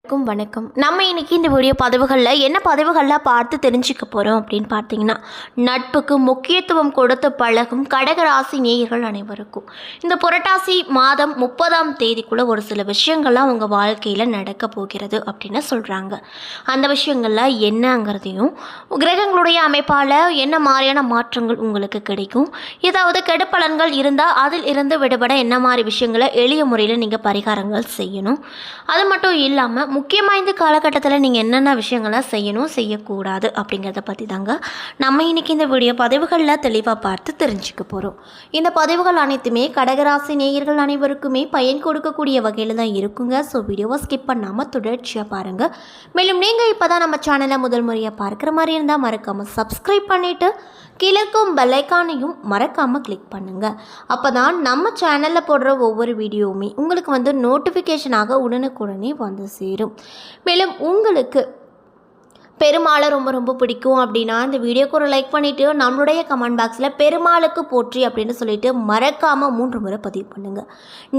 வணக்கம். நம்ம இன்னைக்கு இந்த வீடியோ பதிவுகளில் என்ன பதிவுகளில் பார்த்து தெரிஞ்சுக்க போகிறோம் அப்படின்னு பார்த்தீங்கன்னா, நட்புக்கு முக்கியத்துவம் கொடுத்து பழகும் கடகராசி நேயர்கள் அனைவருக்கும் இந்த புரட்டாசி மாதம் 30ஆம் தேதிக்குள்ளே ஒரு சில விஷயங்கள்லாம் உங்கள் வாழ்க்கையில் நடக்க போகிறது அப்படின்னு சொல்கிறாங்க. அந்த விஷயங்களில் என்னங்கிறதையும், கிரகங்களுடைய அமைப்பால் என்ன மாதிரியான மாற்றங்கள் உங்களுக்கு கிடைக்கும், ஏதாவது கெடுப்பலன்கள் இருந்தால் அதில் இருந்து விடுபட என்ன மாதிரி விஷயங்களை எளிய முறையில் நீங்கள் பரிகாரங்கள் செய்யணும். அது மட்டும் இல்லாமல் முக்கியமாக இந்த காலகட்டத்தில் நீங்கள் என்னென்ன விஷயங்கள்லாம் செய்யணும் செய்யக்கூடாது அப்படிங்கிறத பற்றி தாங்க நம்ம இன்றைக்கி இந்த வீடியோ பதிவுகளில் தெளிவாக பார்த்து தெரிஞ்சுக்க போகிறோம். இந்த பதிவுகள் அனைத்துமே கடகராசி நேயர்கள் அனைவருக்குமே பயன் கொடுக்கக்கூடிய வகையில் தான் இருக்குங்க. ஸோ வீடியோவை ஸ்கிப் பண்ணாமல் தொடர்ச்சியாக பாருங்கள். மேலும் நீங்கள் இப்போ தான் நம்ம சேனலை முதல் முறையாக பார்க்குற மாதிரி இருந்தால் மறக்காமல் சப்ஸ்கிரைப் பண்ணிவிட்டு கீழே இருக்கும் பெல்லைக்கானையும் மறக்காமல் கிளிக் பண்ணுங்கள். அப்போ தான் நம்ம சேனலில் போடுற ஒவ்வொரு வீடியோவுமே உங்களுக்கு நோட்டிஃபிகேஷனாக உடனுக்குடனே வந்து சேரும். மேலும் உங்களுக்கு பெருமாளை ரொம்ப பிடிக்கும் அப்படின்னா இந்த வீடியோக்கு ஒரு லைக் பண்ணிவிட்டு நம்மளுடைய கமெண்ட் பாக்ஸில் பெருமாளுக்கு போற்றி அப்படின்னு சொல்லிட்டு மறக்காமல் 3 முறை பதிவு பண்ணுங்கள்.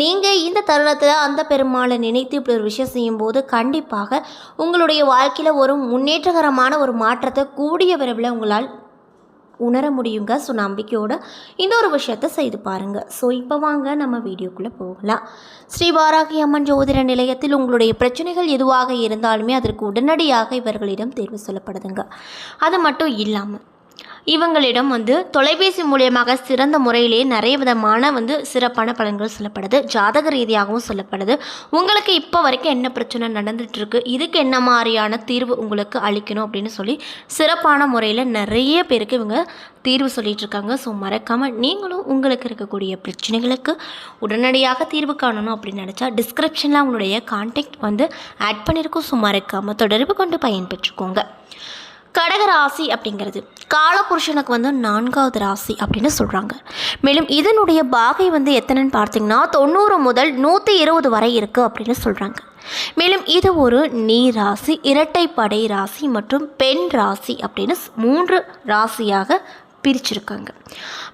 நீங்கள் இந்த தருணத்தில் அந்த பெருமாளை நினைத்து இப்படி ஒரு விஷயம் செய்யும்போது கண்டிப்பாக உங்களுடைய வாழ்க்கையில் ஒரு முன்னேற்றகரமான ஒரு மாற்றத்தை கூடிய விரைவில் உங்களால் உணர முடியுங்க. ஸோ நம்பிக்கையோடு இந்த ஒரு விஷயத்தை செய்து பாருங்கள். ஸோ இப்போ வாங்க நம்ம வீடியோக்குள்ளே போகலாம். ஸ்ரீ வாராகி அம்மன் ஜோதிட நிலையத்தில் உங்களுடைய பிரச்சனைகள் எதுவாக இருந்தாலுமே அதற்கு உடனடியாக இவர்களிடம் தேர்வு சொல்லப்படுதுங்க. அது மட்டும் இல்லாமல் இவங்களிடம் தொலைபேசி மூலியமாக சிறந்த முறையிலே நிறைய விதமான சிறப்பான பலன்கள் சொல்லப்படுது. ஜாதக ரீதியாகவும் சொல்லப்படுது. உங்களுக்கு இப்போ வரைக்கும் என்ன பிரச்சனை நடந்துகிட்ருக்கு, இதுக்கு என்ன மாதிரியான தீர்வு உங்களுக்கு அளிக்கணும் அப்படின்னு சொல்லி சிறப்பான முறையில் நிறைய பேருக்கு இவங்க தீர்வு சொல்லிகிட்ருக்காங்க. ஸோ மறக்காமல் நீங்களும் உங்களுக்கு இருக்கக்கூடிய பிரச்சனைகளுக்கு உடனடியாக தீர்வு காணணும் அப்படின்னு நினச்சா டிஸ்கிரிப்ஷனில் உங்களுடைய கான்டாக்ட் ஆட் பண்ணியிருக்கோம். ஸோ மறக்காமல் தொடர்பு கொண்டு பயன்பெற்றுக்கோங்க. கடகராசி அப்படிங்கிறது காலபுருஷனுக்கு 4வது ராசி அப்படின்னு சொல்கிறாங்க. மேலும் இதனுடைய பாகை எத்தனைன்னு பார்த்தீங்கன்னா 90 முதல் 120 வரை இருக்குது அப்படின்னு சொல்கிறாங்க. மேலும் இது ஒரு நீர் ராசி, இரட்டைப்படை ராசி மற்றும் பெண் ராசி அப்படின்னு 3 ராசியாக பிரிச்சிருக்காங்க.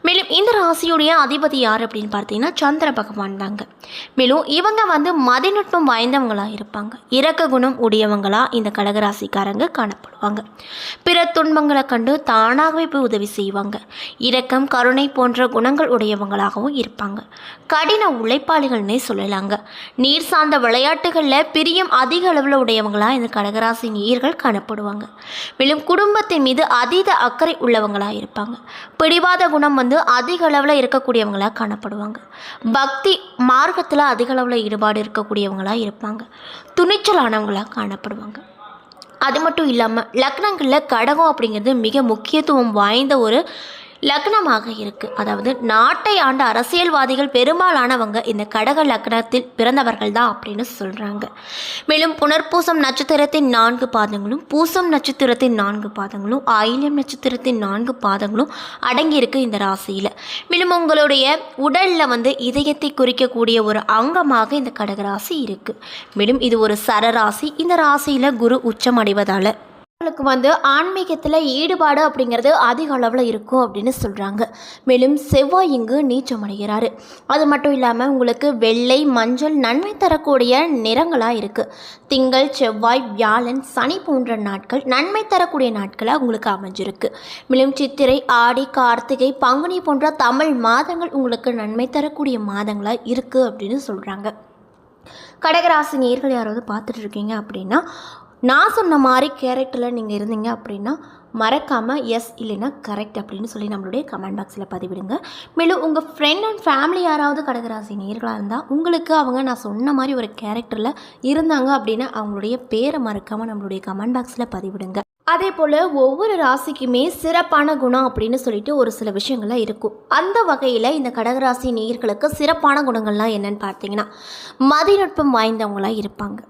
மேலும் இந்த ராசியுடைய அதிபதி யார் அப்படின்னு பார்த்தீங்கன்னா சந்திர பகவான் தாங்க. மேலும் இவங்க மதிநுட்பம் வாய்ந்தவங்களாக இருப்பாங்க. இரக்க குணம் உடையவங்களாக இந்த கடகராசிக்காரங்க காணப்படுவாங்க. பிற துன்பங்களை கண்டு தானாகவே போய் உதவி செய்வாங்க. இரக்கம், கருணை போன்ற குணங்கள் உடையவங்களாகவும் இருப்பாங்க. கடின உழைப்பாளிகள்னே சொல்லலாங்க. நீர் சார்ந்த விளையாட்டுகளில் பிரியம் அதிக அளவில் உடையவங்களாக இந்த கடகராசி நேயர்கள் காணப்படுவாங்க. மேலும் குடும்பத்தின் மீது அதீத அக்கறை உள்ளவங்களாக இருப்பாங்க. பிடிவாத குணம் அதிக அளவில் இருக்கக்கூடியவங்களாக காணப்படுவாங்க. பக்தி மார்க்கத்தில் அதிக அளவில் ஈடுபாடு இருக்கக்கூடியவங்களாக இருப்பாங்க. துணிச்சலானவங்களாக காணப்படுவாங்க. அது மட்டும் இல்லாமல் லக்னங்களில் கடகம் அப்படிங்கிறது மிக முக்கியத்துவம் வாய்ந்த ஒரு லக்னமாக இருக்குது. அதாவது நாட்டை ஆண்ட அரசியல்வாதிகள் பெரும்பாலானவங்க இந்த கடக லக்னத்தில் பிறந்தவர்கள் தான் அப்படின்னு சொல்கிறாங்க. மேலும் புனர்பூசம் நட்சத்திரத்தின் 4 பாதங்களும், பூசம் நட்சத்திரத்தின் 4 பாதங்களும், ஆயில்யம் நட்சத்திரத்தின் 4 பாதங்களும் அடங்கியிருக்கு இந்த ராசியில். மேலும் உங்களுடைய உடலில் இதயத்தை குறிக்கக்கூடிய ஒரு அங்கமாக இந்த கடகராசி இருக்குது. மேலும் இது ஒரு சரராசி. இந்த ராசியில் குரு உச்சம் அடைவதால் உங்களுக்கு ஆன்மீகத்தில் ஈடுபாடு அப்படிங்கிறது அதிக அளவில் இருக்கும் அப்படின்னு சொல்கிறாங்க. மேலும் செவ்வாய் இங்கு நீச்சம் அடைகிறாரு. அது மட்டும் இல்லாமல் உங்களுக்கு வெள்ளை, மஞ்சள் நன்மை தரக்கூடிய நிறங்களாக இருக்குது. திங்கள், செவ்வாய், வியாழன், சனி போன்ற நாட்கள் நன்மை தரக்கூடிய நாட்களாக உங்களுக்கு அமைஞ்சிருக்கு. மேலும் சித்திரை, ஆடி, கார்த்திகை, பங்குனி போன்ற தமிழ் மாதங்கள் உங்களுக்கு நன்மை தரக்கூடிய மாதங்களாக இருக்குது அப்படின்னு சொல்கிறாங்க. கடகராசி நேயர்கள் யாராவது பார்த்துட்டு இருக்கீங்க அப்படின்னா நான் சொன்ன மாதிரி கேரக்டரில் நீங்கள் இருந்தீங்க அப்படின்னா மறக்காமல் எஸ் இல்லைன்னா கரெக்ட் அப்படின்னு சொல்லி நம்மளுடைய கமெண்ட் பாக்ஸில் பதிவிடுங்க. மேலும் உங்கள் ஃப்ரெண்ட் அண்ட் ஃபேமிலி யாராவது கடகராசி நேயர்களாக இருந்தால் உங்களுக்கு அவங்க நான் சொன்ன மாதிரி ஒரு கேரக்டரில் இருந்தாங்க அப்படின்னா அவங்களுடைய பேரை மறக்காமல் நம்மளுடைய கமெண்ட் பாக்ஸில் பதிவிடுங்க. அதே போல் ஒவ்வொரு ராசிக்குமே சிறப்பான குணம் அப்படின்னு சொல்லிட்டு ஒரு சில விஷயங்கள்லாம் இருக்கும். அந்த வகையில் இந்த கடகராசி நேயர்களுக்கு சிறப்பான குணங்கள்லாம் என்னென்னு பார்த்தீங்கன்னா மதிநுட்பம் வாய்ந்தவங்களாக இருப்பாங்க.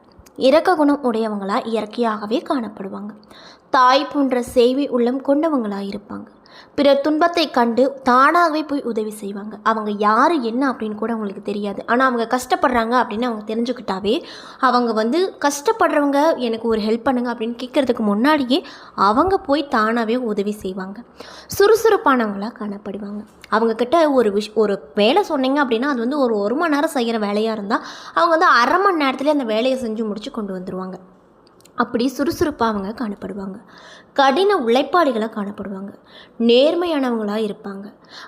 இரக்க குணம் உடையவங்களாக இயற்கையாகவே காணப்படுவாங்க. தாய் போன்ற சேவை உள்ளம் கொண்டவங்களாக இருப்பாங்க. பிறர் துன்பத்தை கண்டு தானாகவே போய் உதவி செய்வாங்க. அவங்க யார் என்ன அப்படின்னு கூட அவங்களுக்கு தெரியாது. ஆனால் அவங்க கஷ்டப்படுறாங்க அப்படின்னு அவங்க தெரிஞ்சுக்கிட்டாவே அவங்க கஷ்டப்படுறவங்க எனக்கு ஒரு ஹெல்ப் பண்ணுங்க அப்படின்னு கேட்குறதுக்கு முன்னாடியே அவங்க போய் தானாகவே உதவி செய்வாங்க. சுறுசுறுப்பானவங்களாக காணப்படுவாங்க. அவங்கக்கிட்ட ஒரு வேலை சொன்னீங்க அப்படின்னா அது ஒரு மணி நேரம் செய்கிற வேலையாக இருந்தால் அவங்க அரை மணி நேரத்துலேயே அந்த வேலையை செஞ்சு முடித்து கொண்டு வந்துடுவாங்க. அப்படி சுறுசுறுப்பாக அவங்க காணப்படுவாங்க. கடின உழைப்பாளிகளாக காணப்படுவாங்க. நேர்மையானவங்களாக இருப்பாங்க.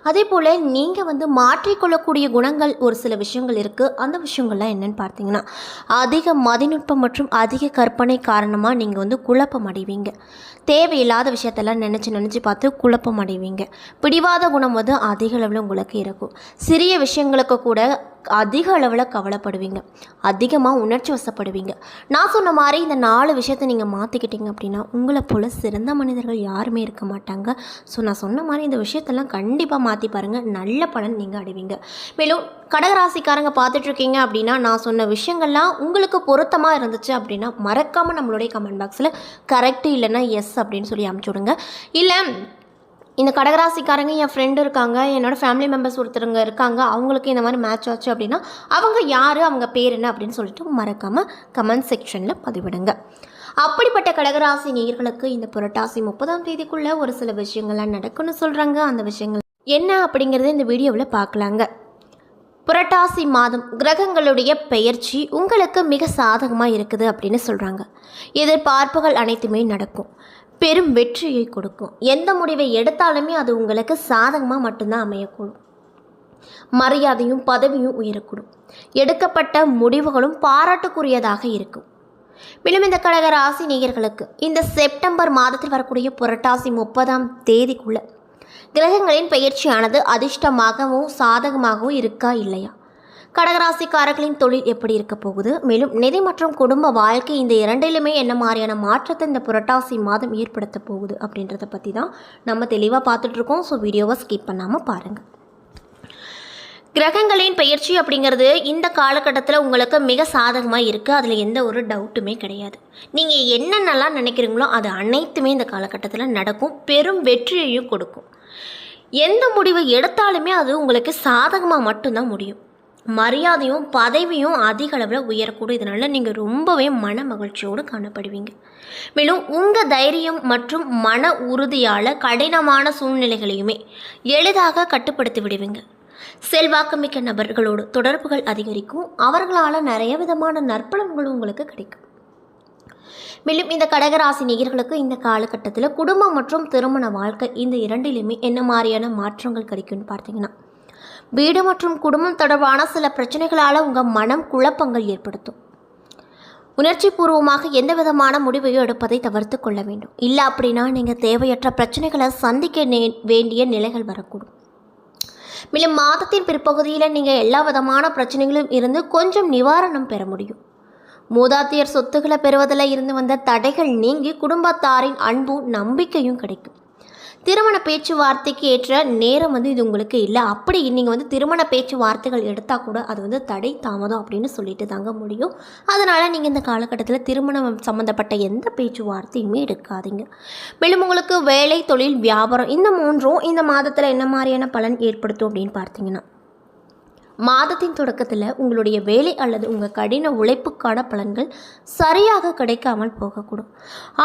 அதே போல் நீங்கள் மாற்றிக்கொள்ளக்கூடிய குணங்கள் ஒரு சில விஷயங்கள் இருக்குது. அந்த விஷயங்கள்லாம் என்னென்னு பார்த்தீங்கன்னா, அதிக மதிநுட்பம் மற்றும் அதிக கற்பனை காரணமாக நீங்கள் குழப்பம் அடைவீங்க. தேவையில்லாத விஷயத்தெல்லாம் நினச்சி பார்த்து குழப்பம் அடைவீங்க. பிடிவாத குணம் அதிக அளவில் உங்களுக்கு இருக்கும். சிறிய விஷயங்களுக்கு கூட அதிக அளவில் கவலைப்படுவீங்க. அதிகமாக உணர்ச்சி வசப்படுவீங்க. நான் சொன்ன மாதிரி இந்த 4 விஷயத்தை நீங்கள் மாற்றிக்கிட்டீங்க அப்படின்னா உங்களை போல் சிறந்த மனிதர்கள் யாருமே இருக்க மாட்டாங்க. ஸோ நான் சொன்ன மாதிரி இந்த விஷயத்தெல்லாம் கண்டிப்பாக மாற்றி பாருங்கள். நல்ல பலன் நீங்கள் அடைவீங்க. மேலும் கடகராசிக்காரங்க பார்த்துட்ருக்கீங்க அப்படின்னா நான் சொன்ன விஷயங்கள்லாம் உங்களுக்கு பொருத்தமாக இருந்துச்சு அப்படின்னா மறக்காமல் நம்மளுடைய கமெண்ட் பாக்ஸில் கரெக்டு இல்லைன்னா எஸ் அப்படின்னு சொல்லி அனுப்பிச்சி விடுங்க. இல்லை இந்த கடகராசிக்காரங்க என் ஃப்ரெண்டு இருக்காங்க, என்னோடய ஃபேமிலி மெம்பர்ஸ் ஒருத்தருங்க இருக்காங்க, அவங்களுக்கு இந்த மாதிரி மேட்ச் ஆச்சு அப்படின்னா அவங்க யார், அவங்க பேர் என்ன அப்படின்னு சொல்லிட்டு மறக்காமல் கமெண்ட் செக்ஷனில் பதிவிடுங்க. அப்படிப்பட்ட கடகராசி நேயர்களுக்கு இந்த புரட்டாசி 30ஆம் தேதிக்குள்ளே ஒரு சில விஷயங்கள்லாம் நடக்கும்னு சொல்கிறாங்க. அந்த விஷயங்கள் என்ன அப்படிங்கிறத இந்த வீடியோவில் பார்க்கலாங்க. புரட்டாசி மாதம் கிரகங்களுடைய பெயர்ச்சி உங்களுக்கு மிக சாதகமாக இருக்குது அப்படின்னு சொல்கிறாங்க. எதிர்பார்ப்புகள் அனைத்துமே நடக்கும். பெரும் வெற்றியை கொடுக்கும். எந்த முடிவை எடுத்தாலுமே அது உங்களுக்கு சாதகமாக மட்டும்தான் அமையக்கூடும். மரியாதையும் பதவியும் உயரக்கூடும். எடுக்கப்பட்ட முடிவுகளும் பாராட்டுக்குரியதாக இருக்கும். மேலும் இந்த கடக ராசி நேயர்களுக்கு இந்த செப்டம்பர் மாதத்தில் வரக்கூடிய புரட்டாசி 30ஆம் தேதிக்குள்ள கிரகங்களின் பெயர்ச்சியானது அதிர்ஷ்டமாகவும் சாதகமாகவும் இருக்கா இல்லையா, கடகராசிக்காரர்களின் தொழில் எப்படி இருக்க போகுது, மேலும் நிதி மற்றும் குடும்ப வாழ்க்கை இந்த இரண்டிலுமே என்ன மாதிரியான மாற்றத்தை இந்த புரட்டாசி மாதம் ஏற்படுத்த போகுது அப்படின்றத பற்றி தான் நம்ம தெளிவாக பார்த்துட்ருக்கோம். ஸோ வீடியோவை ஸ்கிப் பண்ணாமல் பாருங்கள். கிரகங்களின் பயிற்சி அப்படிங்கிறது இந்த காலகட்டத்தில் உங்களுக்கு மிக சாதகமாக இருக்குது. அதில் எந்த ஒரு டவுட்டுமே கிடையாது. நீங்கள் என்னென்னலாம் நினைக்கிறீங்களோ அது அனைத்துமே இந்த காலகட்டத்தில் நடக்கும். பெரும் வெற்றியையும் கொடுக்கும். எந்த முடிவை எடுத்தாலுமே அது உங்களுக்கு சாதகமாக மட்டும்தான் முடியும். மரியாதையும் பதவியும் அதிக அளவில் உயரக்கூடும். இதனால் நீங்கள் ரொம்பவே மன மகிழ்ச்சியோடு காணப்படுவீங்க. மேலும் உங்கள் தைரியம் மற்றும் மன உறுதியால் கடினமான சூழ்நிலைகளையுமே எளிதாக கட்டுப்படுத்தி விடுவீங்க. செல்வாக்குமிக்க நபர்களோடு தொடர்புகள் அதிகரிக்கும். அவர்களால் நிறைய விதமான நற்பலன்களும் உங்களுக்கு கிடைக்கும். மேலும் இந்த கடகராசி நேயர்களுக்கு இந்த காலகட்டத்தில் குடும்பம் மற்றும் திருமண வாழ்க்கை இந்த இரண்டிலுமே என்ன மாதிரியான மாற்றங்கள் கிடைக்கும்னு பார்த்தீங்கன்னா, வீடு மற்றும் குடும்பம் தொடர்பான சில பிரச்சனைகளால் உங்கள் மனம் குழப்பங்கள் ஏற்படுத்தும். உணர்ச்சி பூர்வமாக எந்த விதமான முடிவையும் எடுப்பதை தவிர்த்து கொள்ள வேண்டும். இல்லை அப்படின்னா நீங்கள் தேவையற்ற பிரச்சனைகளை சந்திக்க வேண்டிய நிலைகள் வரக்கூடும். மேலும் மாதத்தின் பிற்பகுதியில் நீங்கள் எல்லா விதமான பிரச்சனைகளும் இருந்து கொஞ்சம் நிவாரணம் பெற முடியும். மூதாதையர் சொத்துக்களை பெறுவதில் இருந்து வந்த தடைகள் நீங்கி குடும்பத்தாரின் அன்பும் நம்பிக்கையும் கிடைக்கும். திருமண பேச்சுவார்த்தைக்கு ஏற்ற நேரம் இது உங்களுக்கு இல்லை. அப்படி நீங்கள் திருமண பேச்சுவார்த்தைகள் எடுத்தால் கூட அது தடை தாமதம் அப்படின்னு சொல்லிட்டு தாங்க முடியும். அதனால் நீங்கள் இந்த காலகட்டத்தில் திருமணம் சம்மந்தப்பட்ட எந்த பேச்சுவார்த்தையுமே எடுக்காதீங்க. மேலும் உங்களுக்கு வேலை, தொழில், வியாபாரம் இந்த மூன்றும் இந்த மாதத்தில் என்ன மாதிரியான பலன் ஏற்படுத்தும் அப்படின்னு பார்த்தீங்கன்னா, மாதத்தின் தொடக்கத்தில் உங்களுடைய வேலை அல்லது உங்கள் கடின உழைப்புக்கான பலன்கள் சரியாக கிடைக்காமல் போகக்கூடும்.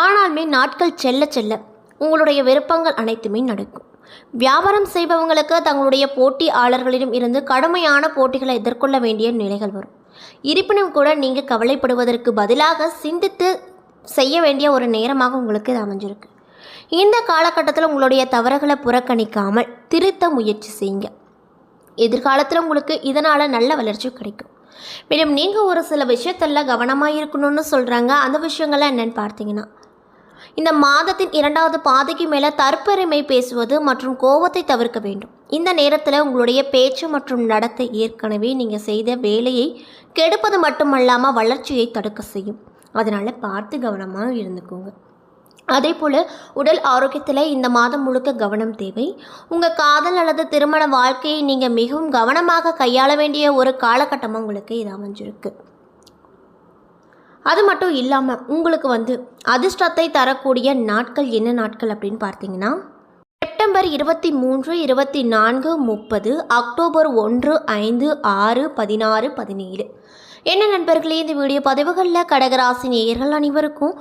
ஆனாலுமே நாட்கள் செல்ல செல்ல உங்களுடைய விருப்பங்கள் அனைத்துமே நடக்கும். வியாபாரம் செய்பவங்களுக்கு தங்களுடைய போட்டியாளர்களிடம் இருந்து கடுமையான போட்டிகளை எதிர்கொள்ள வேண்டிய நிலைகள் வரும். இருப்பினும் கூட நீங்கள் கவலைப்படுவதற்கு பதிலாக சிந்தித்து செய்ய வேண்டிய ஒரு நேரமாக உங்களுக்கு இது அமைஞ்சிருக்கு. இந்த காலகட்டத்தில் உங்களுடைய தவறுகளை புறக்கணிக்காமல் திருத்த முயற்சி செய்யுங்க. எதிர்காலத்தில் உங்களுக்கு இதனால் நல்ல வளர்ச்சி கிடைக்கும். மேலும் நீங்கள் ஒரு சில விஷயத்தில் கவனமாக இருக்கணும்னு சொல்கிறாங்க. அந்த விஷயங்கள்லாம் என்னென்னு பார்த்தீங்கன்னா, இந்த மாதத்தின் 2வது பாதிக்கு மேலே தற்பெருமை பேசுவது மற்றும் கோபத்தை தவிர்க்க வேண்டும். இந்த நேரத்தில் உங்களுடைய பேச்சு மற்றும் நடத்தை ஏற்கனவே நீங்கள் செய்த வேலையை கெடுப்பது மட்டுமல்லாமல் வளர்ச்சியை தடுக்க செய்யும். அதனால் பார்த்து கவனமாக இருந்துக்கோங்க. அதே போல் உடல் ஆரோக்கியத்தில் இந்த மாதம் முழுக்க கவனம் தேவை. உங்கள் காதல் அல்லது திருமண வாழ்க்கையை நீங்கள் மிகவும் கவனமாக கையாள வேண்டிய ஒரு காலகட்டமாக உங்களுக்கு இது அமைஞ்சிருக்கு. அது மட்டும் இல்லாமல் உங்களுக்கு அதிர்ஷ்டத்தை தரக்கூடிய நாட்கள் என்ன நாட்கள் அப்படின்னு பார்த்தீங்கன்னா, செப்டம்பர் செப்டம்பர் 23, 24, 30, அக்டோபர் 1, 5, 6, 16, 17. என்ன நண்பர்களே, இந்த வீடியோ பதிவுகளில் கடகராசி நேயர்கள் அனைவருக்கும்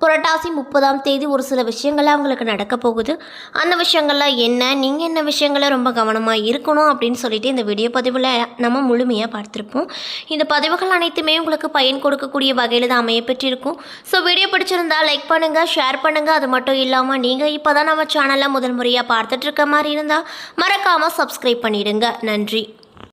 புரட்டாசி 30ஆம் தேதி ஒரு சில விஷயங்கள்லாம் அவங்களுக்கு நடக்க போகுது. அந்த விஷயங்கள்லாம் என்ன, நீங்கள் என்ன விஷயங்கள ரொம்ப கவனமாக இருக்கணும் அப்படின்னு சொல்லிட்டு இந்த வீடியோ பதிவில் நம்ம முழுமையாக பார்த்துருப்போம். இந்த பதிவுகள் அனைத்துமே உங்களுக்கு பயன் கொடுக்கக்கூடிய வகையில் தான் அமைய பெற்றிருக்கும். ஸோ வீடியோ பிடிச்சிருந்தா லைக் பண்ணுங்கள், ஷேர் பண்ணுங்கள். அது மட்டும் இல்லாமல் நீங்கள் இப்போ தான் நம்ம சேனலில் முதல் முறையாக பார்த்துட்ருக்க மாதிரி இருந்தால் மறக்காமல் சப்ஸ்கிரைப் பண்ணிவிடுங்க. நன்றி.